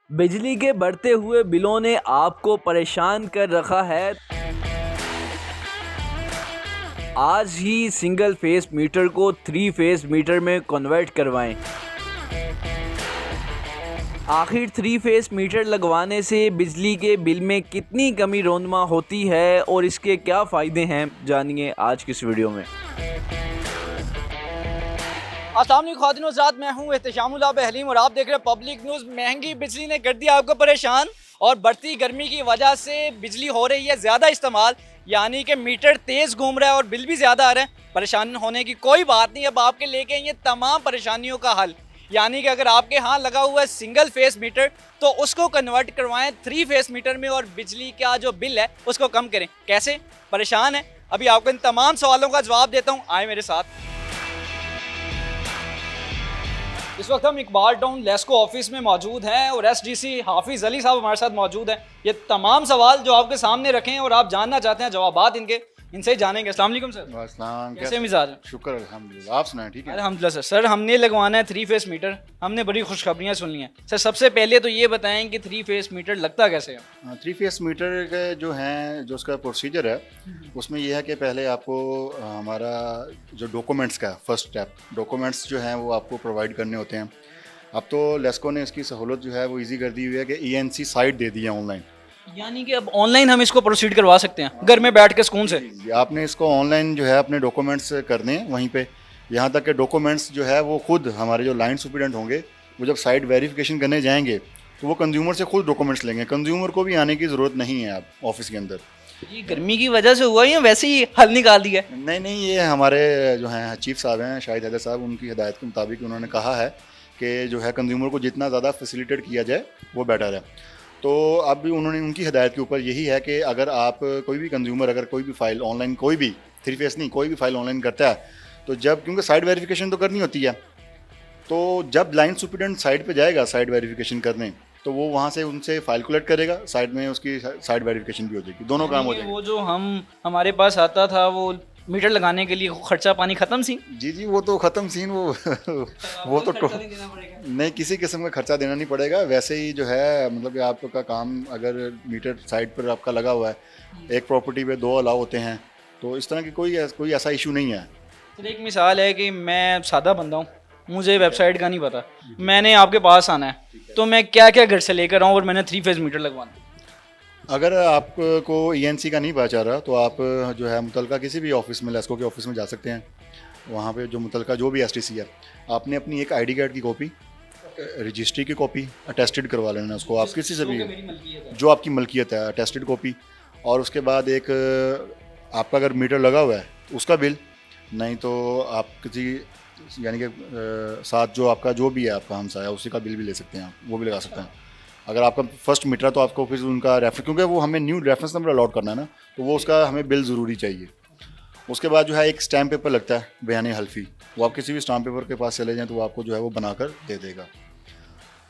बिजली के बढ़ते हुए बिलों ने आपको परेशान कर रखा है। आज ही सिंगल फेस मीटर को 3 फेस मीटर में कन्वर्ट करवाएं। आखिर 3 फेस मीटर लगवाने से बिजली के बिल में कितनी कमी रोनमा होती है और इसके क्या फ़ायदे हैं, जानिए आज की इस वीडियो में। अस्सलाम वालेकुम ख़वातीन व हज़रात, मैं हूँ एहतिशामुल हलीम और आप देख रहे हैं पब्लिक न्यूज़। महंगी बिजली ने कर दिया आपको परेशान और बढ़ती गर्मी की वजह से बिजली हो रही है ज़्यादा इस्तेमाल, यानी कि मीटर तेज़ घूम रहा है और बिल भी ज़्यादा आ रहा है। परेशान होने की कोई बात नहीं, अब आपके लेके ये तमाम परेशानियों का हल। यानी कि अगर आपके यहाँ लगा हुआ है सिंगल फेस मीटर तो उसको कन्वर्ट करवाएं 3 फेस मीटर में और बिजली का जो बिल है उसको कम करें। कैसे? परेशान है? अभी आपको इन तमाम सवालों का जवाब देता हूँ, आए मेरे साथ। इस वक्त हम इकबाल टाउन लेस्को ऑफिस में मौजूद हैं और एसडीसी हाफिज़ अली साहब हमारे साथ मौजूद हैं। ये तमाम सवाल जो आपके सामने रखे हैं और आप जानना चाहते हैं जवाबात इनके, इनसे ही जानेंगे। अस्सलाम वालेकुम सर। अस्सलाम, कैसे मिजाज हैं? शुक्र अल्हम्दुलिल्लाह, आप सुनाएं? ठीक है अल्हम्दुलिल्लाह सर। सर हमने लगवाना है 3 फेस मीटर, हमने बड़ी खुशखबरियाँ सुन ली हैं। सर सबसे पहले तो ये बताएं कि 3 फेस मीटर लगता कैसे है? 3 फेस मीटर के जो हैं, जो उसका प्रोसीजर है उसमें यह है कि पहले आपको हमारा जो डॉक्यूमेंट्स का फर्स्ट स्टेप, डॉक्यूमेंट्स जो हैं वो आपको प्रोवाइड करने होते हैं। अब तो लेस्को ने इसकी सहूलत जो है वो इजी कर दी हुई है कि ENC साइट दे दी है ऑनलाइन, यानी कि अब ऑनलाइन हम इसको प्रोसीड करवा सकते हैं घर में बैठ के सुकून से। आपने इसको ऑनलाइन जो है अपने डॉक्यूमेंट्स करने हैं वहीं पे। यहाँ तक कि डॉक्यूमेंट्स जो है वो खुद हमारे जो लाइन सुपरिटेंडेंट होंगे वो जब साइट वेरिफिकेशन करने जाएंगे तो वो कंज्यूमर से खुद डॉक्यूमेंट्स लेंगे, कंज्यूमर को भी आने की ज़रूरत नहीं है आप ऑफिस के अंदर। ये गर्मी की वजह से हुआ या वैसे ही हल निकाल दिया है? नहीं, ये हमारे जो हैं चीफ साहब हैं शाहिद हैदर साहब, उनकी हिदायत के मुताबिक उन्होंने कहा है कि जो है कंज्यूमर को जितना ज़्यादा फैसिलिटेट किया जाए वो बेटर है। तो अब भी उन्होंने उनकी हिदायत के ऊपर यही है कि अगर आप कोई भी कंज्यूमर अगर कोई भी फ़ाइल ऑनलाइन, कोई भी 3 फेस नहीं, कोई भी फ़ाइल ऑनलाइन करता है तो जब, क्योंकि साइट वेरिफिकेशन तो करनी होती है, तो जब लाइन सुपरिटेंडेंट साइट पे जाएगा साइट वेरिफिकेशन करने तो वो वहाँ से उनसे फ़ाइल कलेक्ट करेगा, साइट में उसकी साइट वेरिफिकेशन भी हो जाएगी, दोनों काम हो जाएंगे। वो जो हमारे पास आता था वो मीटर लगाने के लिए खर्चा पानी खत्म सी? जी, वो तो ख़त्म सीन, वो वो तो नहीं, किसी किस्म का खर्चा देना नहीं पड़ेगा। वैसे ही जो है मतलब कि आपका काम, अगर मीटर साइट पर आपका लगा हुआ है, एक प्रॉपर्टी पे 2 अलाउ होते हैं, तो इस तरह की कोई ऐसा इशू नहीं है। तो एक मिसाल है कि मैं सादा बंदा हूँ, मुझे वेबसाइट का नहीं पता, मैंने आपके पास आना है, तो मैं क्या क्या घर से लेकर आऊँ और मैंने 3 फेस मीटर लगवाना है? अगर आपको ENC का नहीं पता चल रहा तो आप जो है मुतलका किसी भी ऑफिस में, लेस्को के ऑफिस में जा सकते हैं। वहाँ पे जो मुतलका जो भी STC है, आपने अपनी एक ID कार्ड की कॉपी, रजिस्ट्री की कॉपी अटेस्टेड करवा लेना उसको, आप किसी से भी जो आपकी मलकियत है, अटेस्टेड कॉपी। और उसके बाद एक आपका अगर मीटर लगा हुआ है उसका बिल, नहीं तो आप किसी यानी कि साथ जो आपका जो भी है आपका हमसाया उसी का बिल भी ले सकते हैं, आप वो भी लगा सकते हैं। अगर आपका फर्स्ट मीटर है तो आपको फिर उनका रेफर, क्योंकि वो हमें न्यू रेफरेंस नंबर अलॉट करना है ना, तो वो उसका हमें बिल ज़रूरी चाहिए। उसके बाद जो है एक स्टैम्प पेपर लगता है बयान हल्फी, वो आप किसी भी स्टैम्प पेपर के पास चले जाएँ तो वो आपको जो है वो बनाकर दे देगा।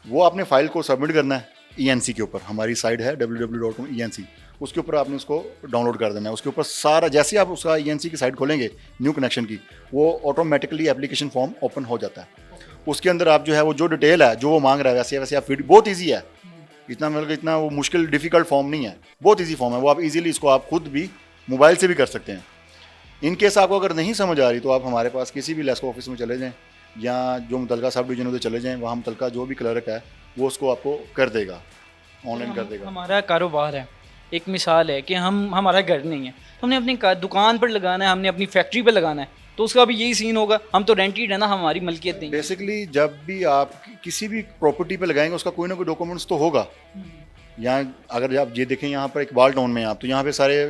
वो आपने फ़ाइल को सबमिट करना है ENC के ऊपर, हमारी साइट है www.ENC, उसके ऊपर आपने उसको डाउनलोड कर देना है। उसके ऊपर सारा, जैसे आप उसका ENC की साइट खोलेंगे न्यू कनेक्शन की, वो ऑटोमेटिकली एप्लीकेशन फॉर्म ओपन हो जाता है। उसके अंदर आप जो है वो जो डिटेल है जो वो मांग रहा है वैसे वैसे आप फीड, बहुत ईजी है, इतना मतलब इतना वो मुश्किल डिफ़िकल्ट फॉर्म नहीं है, बहुत ईजी फॉर्म है। वो आप इजीली इसको आप खुद भी मोबाइल से भी कर सकते हैं। इन केस आपको अगर नहीं समझ आ रही तो आप हमारे पास किसी भी लेस्को ऑफिस में चले जाएं या जो मुतलका सब डिवीजन उधर चले जाएं, वहाँ मुतलका जो भी क्लर्क है वो उसको आपको कर देगा, ऑनलाइन कर देगा। हमारा कारोबार है, एक मिसाल है कि हमारा घर नहीं है, तो हमने अपनी दुकान पर लगाना है, हमने अपनी फैक्ट्री पर लगाना है, तो उसका भी यही सीन होगा, हम तो रेंटेड है ना, हमारी मलकियत नहीं। बेसिकली जब भी आप किसी भी प्रॉपर्टी पे लगाएंगे उसका कोई ना कोई डॉक्यूमेंट्स तो होगा। यहाँ अगर आप ये देखें, यहाँ पर इकबाल टाउन में आप, तो यहाँ पे सारे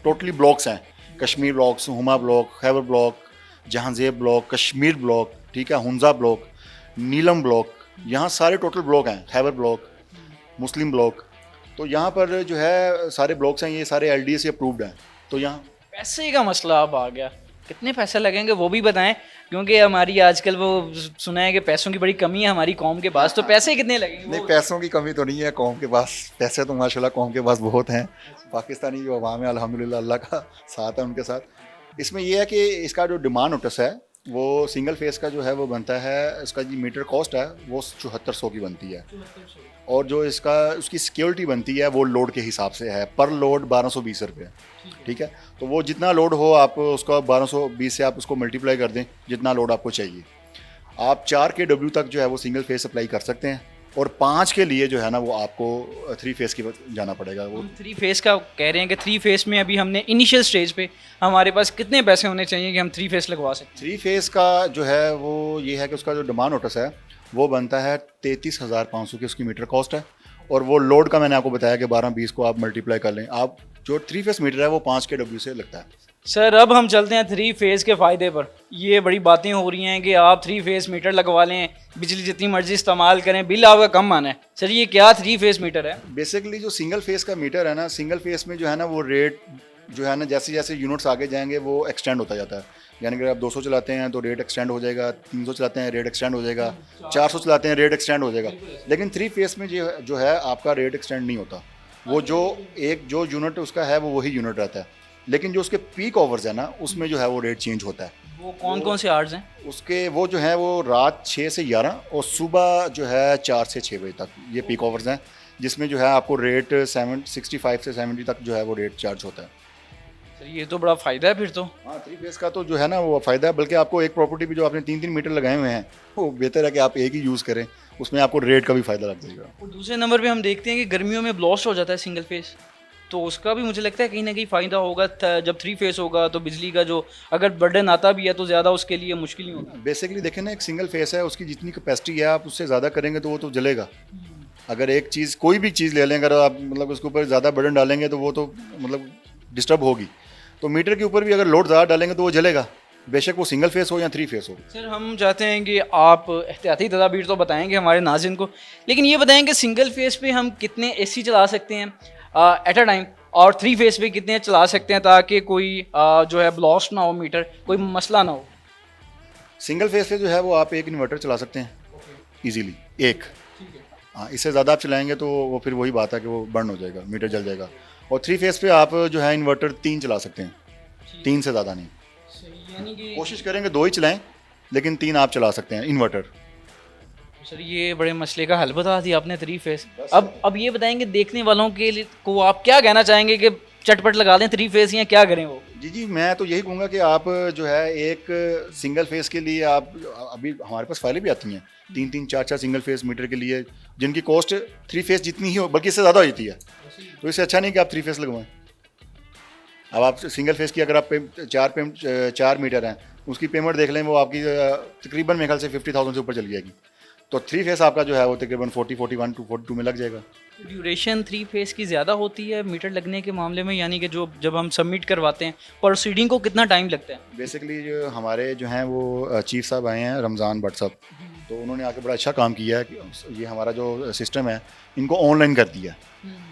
टोटली ब्लॉक्स हैं, Kashmir blocks, Huma block, Khyber block, Jahanzeb block, Kashmir block, ठीक है, हुंजा ब्लॉक, नीलम ब्लॉक, यहाँ सारे टोटल ब्लॉक हैं, खैबर ब्लॉक, मुस्लिम ब्लॉक। तो यहाँ पर जो है सारे ब्लॉक्स हैं, ये सारे LDA से अप्रूव्ड हैं। तो यहाँ पैसे का मसला अब आ गया, कितने पैसे लगेंगे वो भी बताएं, क्योंकि हमारी आजकल वो सुना है कि पैसों की बड़ी कमी है हमारी कौम के पास, तो पैसे कितने लगेंगे? नहीं, पैसों की कमी तो नहीं है कौम के पास, पैसे तो माशाल्लाह कौम के पास बहुत हैं। पाकिस्तानी जो अवाम है अल्हम्दुलिल्लाह अल्लाह का साथ है उनके साथ। इसमें यह है कि इसका जो डिमांड नोटिस है वो सिंगल फेस का जो है वो बनता है, इसका जो मीटर कॉस्ट है वो 7400 की बनती है। और जो इसका उसकी सिक्योरिटी बनती है वो लोड के हिसाब से है, पर लोड 1220 रुपये। ठीक है, तो वो जितना लोड हो आप उसका 1220 से आप उसको मल्टीप्लाई कर दें जितना लोड आपको चाहिए। आप 4 kW तक जो है वो सिंगल फेस अप्लाई कर सकते हैं, और 5 के लिए जो है ना वो आपको 3 फेस की जाना पड़ेगा। वो हम 3 फेस का कह रहे हैं कि 3 फेस में अभी हमने इनिशियल स्टेज पे हमारे पास कितने पैसे होने चाहिए कि हम 3 फेस लगवा सकते 3 फेस का जो है वो ये है कि उसका जो डिमांड नोटिस है वो बनता है 33,500 की उसकी मीटर कॉस्ट है। और वो लोड का मैंने आपको बताया कि 12-20 को आप मल्टीप्लाई कर लें, आप जो 3 फेस मीटर है वो 5 kW से लगता है। हैं? सर अब हम चलते हैं 3 फेस के फ़ायदे पर। ये बड़ी बातें हो रही हैं कि आप 3 फेस मीटर लगवा लें, बिजली जितनी मर्जी इस्तेमाल करें, बिल आपका कम आना है। सर ये क्या 3 फेस मीटर है? बेसिकली जो सिंगल फेस का मीटर है ना, सिंगल फेस में जो है ना वो रेट जो है ना जैसे जैसे यूनिट्स आगे जाएंगे वो एक्सटेंड होता जाता है। यानी कि अगर आप 200 चलाते हैं तो रेट एक्सटेंड हो जाएगा, 300 चलाते हैं रेट एक्सटेंड हो जाएगा, 400 चलाते हैं रेट एक्सटेंड हो जाएगा। लेकिन 3 फेस में जो है आपका रेट एक्सटेंड नहीं होता। वो जो यूनिट उसका है वो वही यूनिट रहता है, लेकिन जो उसके पीक आवर्स है ना उसमें जो है वो रेट चेंज होता है। वो कौन कौन से आवर्स हैं? उसके वो जो है वो रात 6 से 11 और सुबह जो है 4 से 6 बजे तक ये पीक आवर्स हैं, जिसमें जो है आपको रेट 65 से 70 तक जो है वो रेट चार्ज होता है। सर ये तो बड़ा फ़ायदा है फिर तो। हाँ, 3 फेस का तो जो है ना वो फ़ायदा है, बल्कि आपको एक प्रॉपर्टी भी जो आपने 3-3 मीटर लगाए हुए हैं वो बेहतर है कि आप एक ही यूज़ करें, उसमें आपको रेट का भी फ़ायदा लग जाएगा। और दूसरे नंबर पे हम देखते हैं कि गर्मियों में ब्लास्ट हो जाता है सिंगल फेस, तो उसका भी मुझे लगता है कहीं ना कहीं फ़ायदा होगा। जब 3 फेस होगा तो बिजली का जो अगर बर्डन आता भी है तो ज़्यादा उसके लिए मुश्किल नहीं होगा। बेसिकली देखें ना, एक सिंगल फेस है, उसकी जितनी कैपेसिटी है आप उससे ज़्यादा करेंगे तो वो तो जलेगा। अगर एक चीज़ कोई भी चीज़ ले लें, अगर आप मतलब उसके ऊपर ज़्यादा बर्डन डालेंगे तो वो तो मतलब डिस्टर्ब होगी। तो मीटर के ऊपर भी अगर लोड ज़्यादा डालेंगे तो वो जलेगा, बेशक वो सिंगल फेस हो या 3 फेस हो। सर हम चाहते हैं कि आप एहतियाती तदाबीर तो बताएंगे हमारे नाज़रीन को, लेकिन ये बताएं कि सिंगल फेस पे हम कितने एसी चला सकते हैं एट अ टाइम, और 3 फेस पे कितने चला सकते हैं ताकि कोई जो है ब्लास्ट ना हो, मीटर कोई मसला ना हो। सिंगल फेस पे जो है वो आप एक इन्वर्टर चला सकते हैं इजीली, एक। हाँ, इससे ज़्यादा आप चलाएंगे तो वो फिर वही बात है कि वो बर्न हो जाएगा, मीटर जल जाएगा। और 3 फेस पे आप जो है इन्वर्टर 3 चला सकते हैं, 3 से ज़्यादा नहीं। यानी कि कोशिश करेंगे 2 ही चलाएं, लेकिन 3 आप चला सकते हैं इन्वर्टर। सर ये बड़े मसले का हल बता दिया आपने 3 फेस। अब ये बताएंगे देखने वालों के लिए को आप क्या कहना चाहेंगे कि चटपट लगा दें 3 फेस या क्या करें वो? जी, मैं तो यही कहूँगा कि आप जो है एक सिंगल फेस के लिए आप अभी हमारे पास फाइलें भी आती हैं 3-3, 4-4 सिंगल फेस मीटर के लिए, जिनकी कॉस्ट 3 फेस जितनी ही हो, बल्कि इससे ज़्यादा हो जाती है। तो इससे अच्छा नहीं कि आप 3 फेस लगवाएं। अब आप सिंगल फेस की अगर आप 4 मीटर हैं उसकी पेमेंट देख लें, वो आपकी तकरीबन मेरे ख्याल से 50,000 से ऊपर चली जाएगी। तो 3 फेस आपका जो है वो तकरीबन 41 to 42 में लग जाएगा। ड्यूरेशन 3 फेस की ज़्यादा होती है मीटर लगने के मामले में, यानी कि जो जब हम सबमिट करवाते हैं प्रोसीडिंग को कितना टाइम लगता है? बेसिकली जो हमारे जो हैं वो चीफ साहब आए हैं, रमज़ान भट्ट साहब, तो उन्होंने आके बड़ा अच्छा काम किया है कि ये हमारा जो सिस्टम है इनको ऑनलाइन कर दिया।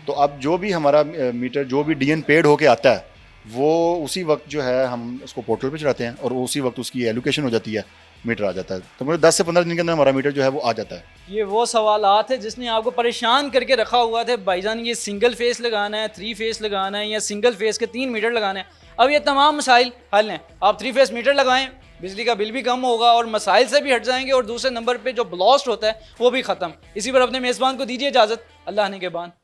तो अब जो भी हमारा मीटर जो भी DN पेड होके आता है वो उसी वक्त जो है हम उसको पोर्टल पे चढ़ाते हैं और उसी वक्त उसकी एलोकेशन हो जाती है, मीटर आ जाता है। तो मतलब 10 से 15 दिन के अंदर हमारा मीटर जो है वो आ जाता है। ये वो सवालात है जिसने आपको परेशान करके रखा हुआ था भाईजान, ये सिंगल फेस लगाना है, 3 फेस लगाना है या सिंगल फेस के 3 मीटर लगाना है। अब ये तमाम मसाइल हल हैं। आप 3 फेस मीटर लगाएं, बिजली का बिल भी कम होगा और मसाइल से भी हट जाएंगे, और दूसरे नंबर पे जो ब्लास्ट होता है वो भी ख़त्म। इसी पर अपने मेज़बान को दीजिए इजाज़त। अल्लाह ने के बान।